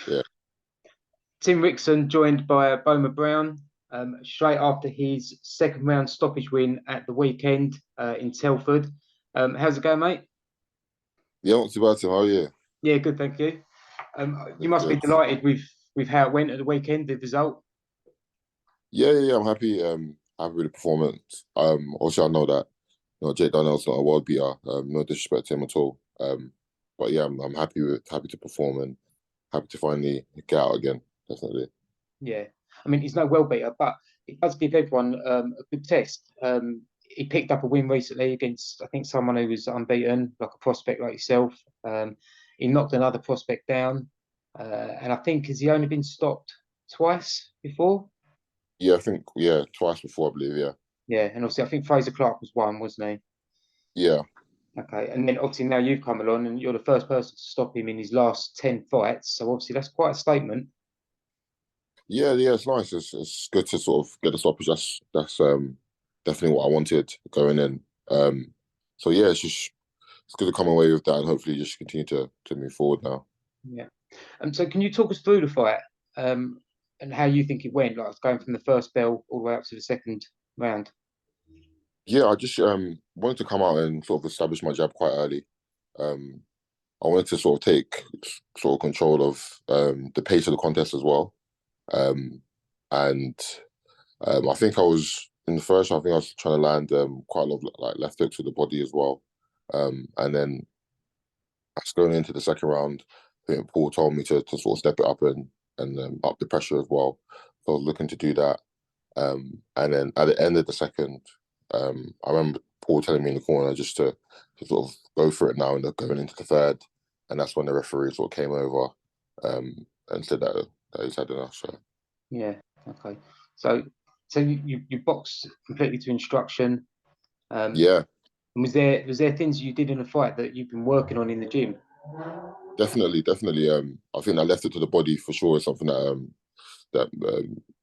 Yeah. Tim Rickson joined by Boma Brown straight after his second round stoppage win at the weekend in Telford. How's it going, mate? Yeah, not too bad, Tim. How are you? Yeah, good, thank you. You Good, must be good. delighted with how it went at the weekend, the result. Yeah. I'm happy. Happy with the performance. Also, I know that Jake Darnell's not a world beater. No disrespect to him at all. But yeah, I'm happy to perform and happy to finally get out again. Definitely. Yeah, I mean he's no well beater, but it does give everyone a good test. He picked up a win recently against I think someone who was unbeaten, like a prospect like yourself. He knocked another prospect down, and I think has he only been stopped twice before? Yeah, I think twice before, I believe. Yeah. Yeah, and obviously I think Fraser Clark was one, wasn't Yeah. he? Okay, and then obviously now you've come along and you're the first person to stop him in his last 10 fights. So obviously that's quite a statement. Yeah. It's nice. It's good to sort of get the stoppage. That's definitely what I wanted going in. So yeah, it's good to come away with that and hopefully just continue to move forward now. Yeah. So can you talk us through the fight and how you think it went? Like going from the first bell all the way up to the second round. Yeah, I just wanted to come out and sort of establish my jab quite early. Um, I wanted to sort of take sort of control of the pace of the contest as well. Um, and I think I was in the first round, I think I was trying to land quite a lot of like left hooks with the body as well. And then as going into the second round, I think Paul told me to sort of step it up and up the pressure as well. So I was looking to do that. And then at the end of the second, I remember Paul telling me in the corner just to sort of go for it now and going into the third. And that's when the referee sort of came over and said that he's had enough. So Yeah. Okay. So you boxed completely to instruction. Um, yeah, was there things you did in the fight that you've been working on in the gym? definitely. I think I left it to the body for sure is something that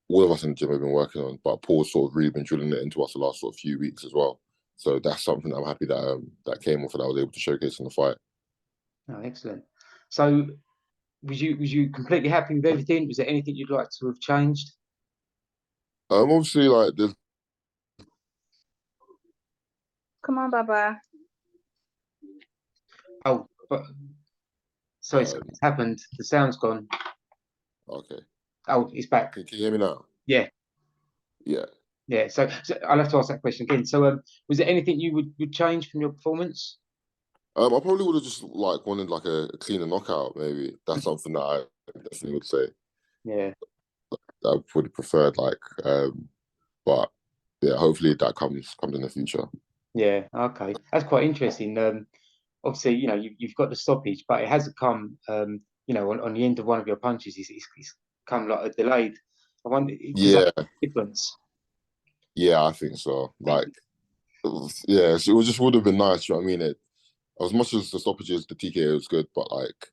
all of us in the gym have been working on. But Paul's sort of really been drilling it into us the last sort of few weeks as well. So that's something I'm happy that came off and I was able to showcase in the fight. Oh, excellent. So was you completely happy with everything? Was there anything you'd like to have changed? Obviously, like there's Come on, Baba. Oh, but sorry, um, something's happened. The sound's gone. okay. Oh, it's back. Can you hear me now? Yeah. Yeah. Yeah, so I'll have to ask that question again. So, was there anything you would change from your performance? I probably would have just like wanted like a cleaner knockout. Maybe that's something that I definitely would say Yeah, that I would have preferred. But yeah, hopefully that comes in the future. yeah, okay, that's quite interesting. Obviously, you've got the stoppage, but it hasn't come, on the end of one of your punches. It's come like a delayed. I wonder, does that Yeah, make a difference? yeah, I think so. Yeah, so it just would have been nice. You know what I mean? As much as the stoppages, the TKO was good, but like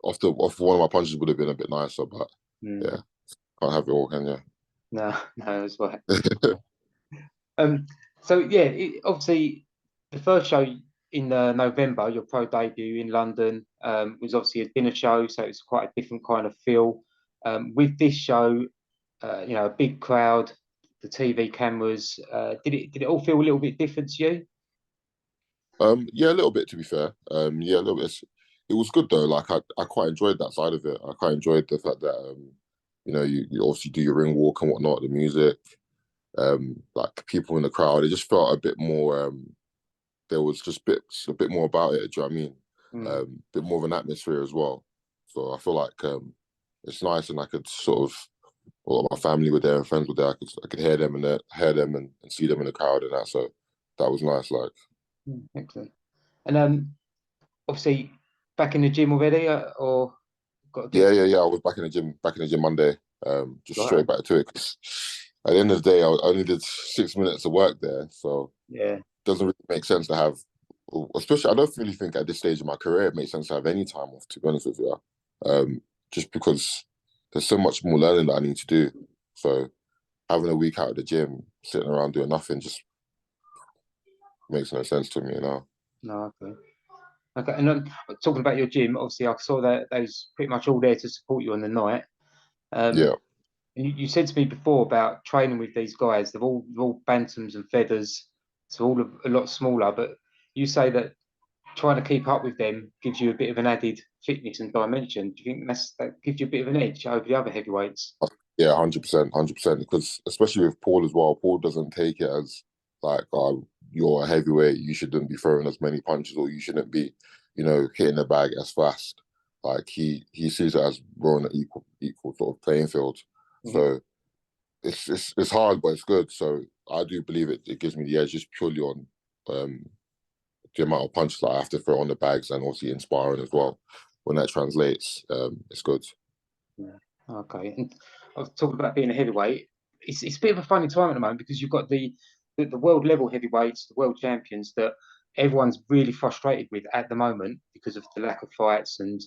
off one of my punches would have been a bit nicer. But Mm, yeah, can't have it all, can you? no, no, that's right. Um, so yeah, obviously the first show in November, your pro debut in London, was obviously a dinner show, so it's quite a different kind of feel. With this show, a big crowd, the TV cameras, did it all feel a little bit different to you? Yeah, a little bit to be fair. Yeah, a little bit. It was good though. Like I quite enjoyed that side of it. I quite enjoyed the fact that you obviously do your ring walk and whatnot, the music, like people in the crowd. It just felt a bit more. There was just a bit more about it. Do you know what I mean? Mm, A bit more of an atmosphere as well. So I feel like it's nice, and I could sort of. All of my family were there and friends were there. I could hear them and see them in the crowd and that. So that was nice. Like. excellent. And obviously back in the gym already, or got to get Yeah. I was back in the gym Monday. Just right? straight back to it. 'Cause at the end of the day, I only did 6 minutes of work there, so Yeah, it doesn't really make sense to have. Especially, I don't really think at this stage of my career it makes sense to have any time off. To be honest with you, just because there's so much more learning that I need to do. So having a week out of the gym, sitting around doing nothing, just makes no sense to me. no, okay. Okay, and talking about your gym, obviously I saw that they was pretty much all there to support you on the night. Yeah. And you said to me before about training with these guys. They're all bantams and feathers, so all a lot smaller. But you say that trying to keep up with them gives you a bit of an added fitness and dimension. Do you think that gives you a bit of an edge over the other heavyweights? Yeah, 100%, 100%. Because especially with Paul as well, Paul doesn't take it as like, you're a heavyweight, you shouldn't be throwing as many punches, or you shouldn't be, hitting the bag as fast. Like he sees it as we're on an equal sort of playing field. So it's hard, but it's good. So I do believe it gives me the edge just purely on the amount of punches that I have to throw on the bags, and obviously inspiring as well. When that translates, it's good. Yeah. Okay. And I was talking about being a heavyweight. It's a bit of a funny time at the moment because you've got the world level heavyweights, the world champions that everyone's really frustrated with at the moment because of the lack of fights and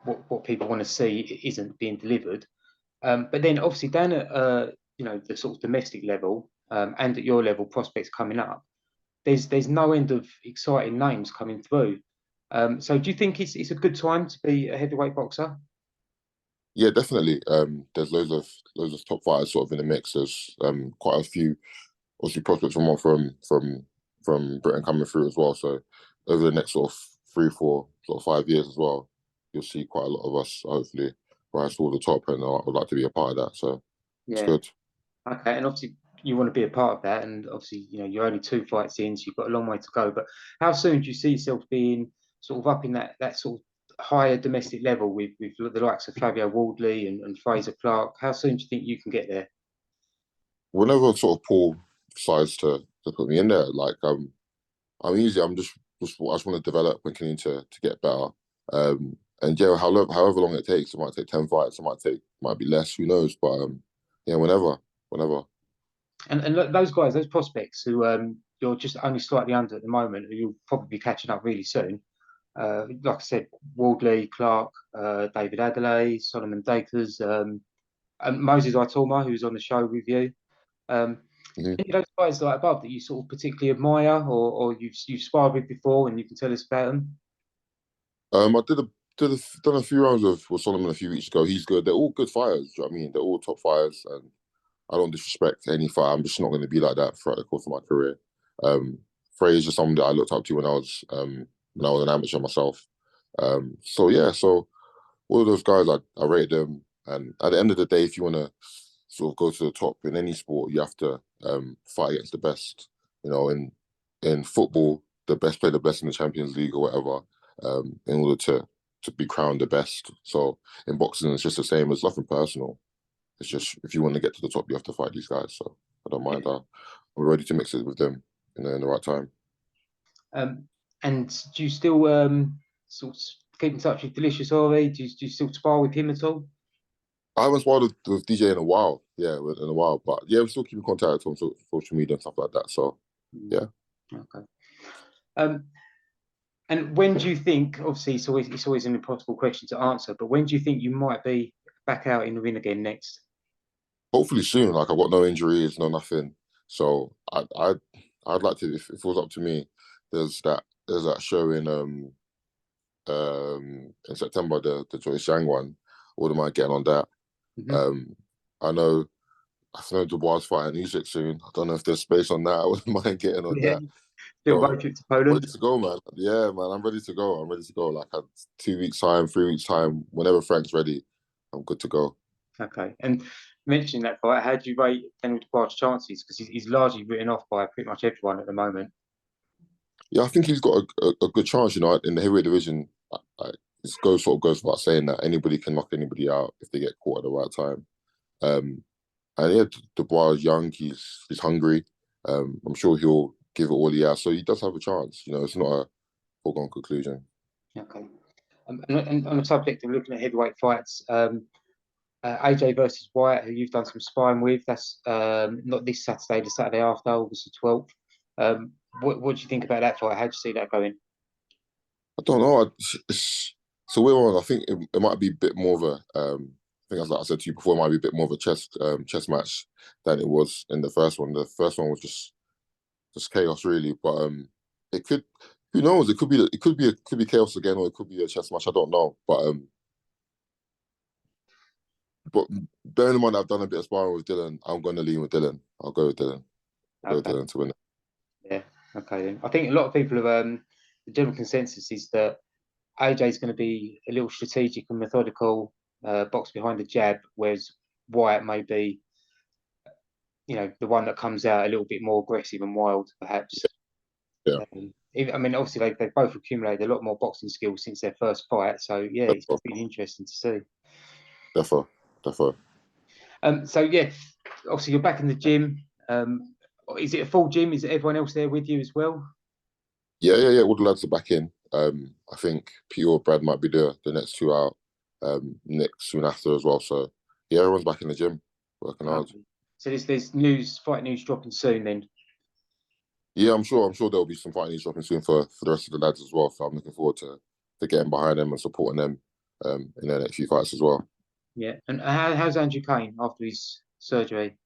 what people want to see isn't being delivered. But then obviously down at the sort of domestic level and at your level, prospects coming up, there's no end of exciting names coming through. So do you think it's a good time to be a heavyweight boxer? Yeah, definitely. There's loads of top fighters sort of in the mix. There's quite a few, obviously, prospects from Britain coming through as well. So over the next sort of 3, 4, sort of 5 years as well, you'll see quite a lot of us hopefully rise to the top, and I would like to be a part of that. So it's Yeah. good. Okay, and obviously you want to be a part of that, and obviously you're only 2 fights in, so you've got a long way to go. But how soon do you see yourself being sort of up in that sort of higher domestic level with the likes of Fabio Wardley and Fraser Clark? How soon do you think you can get there? Whenever sort of Paul decides to put me in there, like I'm easy. I just want to develop and continue to get better. And yeah, however long it takes, it might take 10 fights, might be less, who knows? But yeah, whenever. And look, those guys, those prospects who you're just only slightly under at the moment, who you'll probably be catching up really soon. Like I said, Wardley, Clark, David Adelaide, Solomon Dakers, and Moses Itoma, who's on the show with you. Mhm. Any of those guys like above that you sort of particularly admire, or you've sparred with before, and you can tell us about them? I done a few rounds with Solomon a few weeks ago. He's good. They're all good fighters. Do you know what I mean? They're all top fighters, and I don't disrespect any fight. I'm just not going to be like that throughout the course of my career. Fraser's someone that I looked up to when I was an amateur myself. So yeah, so all of those guys, I rated them. And at the end of the day, if you want to sort of go to the top in any sport, you have to fight against the best. In football, the best play the best in the Champions League or whatever, in order to be crowned the best. So in boxing, it's just the same. It's nothing personal. It's just if you want to get to the top, you have to fight these guys. So I don't mind. I'm ready to mix it with them in the right time. And do you still sort of keep in touch with Delicious Ori? Do you still spar with him at all? I haven't sparred with DJ in a while. Yeah, in a while. But yeah, we still keep in contact on social media and stuff like that. So yeah. Okay. And when do you think? Obviously, it's always an impossible question to answer. But when do you think you might be back out in the ring again next? Hopefully soon. Like I've got no injuries, no nothing. So I'd like to, if it was up to me, there's that show in September, the Joyce Yang one. I wouldn't mind getting on that. Um, I know Dubois fighting Usyk soon. I don't know if there's space on that. I wouldn't mind getting on Yeah, that. still So road trip to I'm ready Poland. to go, man. Yeah, man, I'm ready to go. I'm ready to go. Like at 2 weeks time, 3 weeks time, whenever Frank's ready, I'm good to go. Okay. And mentioning that fight, how do you rate Daniel Dubois' chances? Because he's largely written off by pretty much everyone at the moment. Yeah, I think he's got a good chance. In the heavyweight division. It sort of goes without saying that anybody can knock anybody out if they get caught at the right time. And yeah, Dubois is young. He's hungry. I'm sure he'll give it all he has. So he does have a chance. It's not a foregone conclusion. Okay. And on the subject of looking at heavyweight fights, AJ versus Wyatt, who you've done some sparring with, that's not this Saturday, the Saturday after, August the 12th. What do you think about that fight? How do you see that going? I don't know. It's a weird one. I think it might be a bit more of a. I think as like I said to you before, it might be a bit more of a chess match than it was in the first one. The first one was just chaos, really. But it Who knows? It could be chaos again, or it could be a chess match. I don't know, but bearing in mind I've done a bit of sparring with Dylan, I'm going to lean with Dylan. I'll go with Dylan. I'll go with Dylan to win it. Yeah. Okay. Then. I think a lot of people have the general consensus is that AJ is going to be a little strategic and methodical, box behind the jab, whereas Wyatt may be, the one that comes out a little bit more aggressive and wild, perhaps. Yeah. I mean, obviously they've both accumulated a lot more boxing skills since their first fight, so yeah, it's been interesting to see. Definitely. So yeah, obviously you're back in the gym. Is it a full gym? Is everyone else there with you as well? Yeah. All the lads are back in. I think Peter or Brad might be the next two out. Nick soon after as well. So yeah, everyone's back in the gym working hard. So there's fight news dropping soon then. Yeah, I'm sure there'll be some fight news dropping soon for the rest of the lads as well. So I'm looking forward to getting behind them and supporting them in their next few fights as well. Yeah, and how's Andrew Kane after his surgery?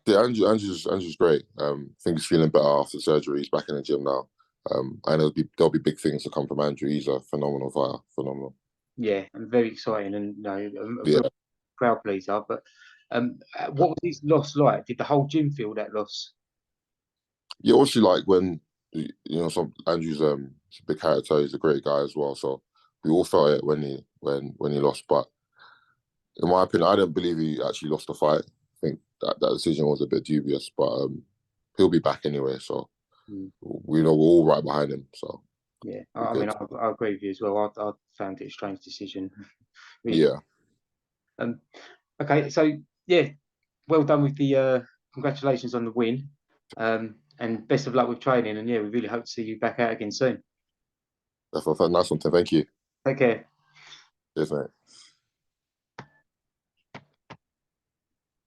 Yeah, Andrew's great. I think he's feeling better after surgery. He's back in the gym now. I know there'll be big things to come from Andrew. He's a phenomenal fighter, phenomenal. Yeah, and very exciting, and a Yeah. real crowd pleaser. But what was his loss like? Did the whole gym feel that loss? Yeah, obviously, like when Andrew's a big character. He's a great guy as well. So we all felt it when he lost. But in my opinion, I don't believe he actually lost the fight. I think that decision was a bit dubious, but he'll be back anyway. So we're all right behind him. So yeah, I mean, I agree with you as well. I found it a strange decision. Really. Yeah. Okay, so yeah, well done with the congratulations on the win, and best of luck with training. And yeah, we really hope to see you back out again soon. That's a nice one. Thank you. Take care. Cheers, mate.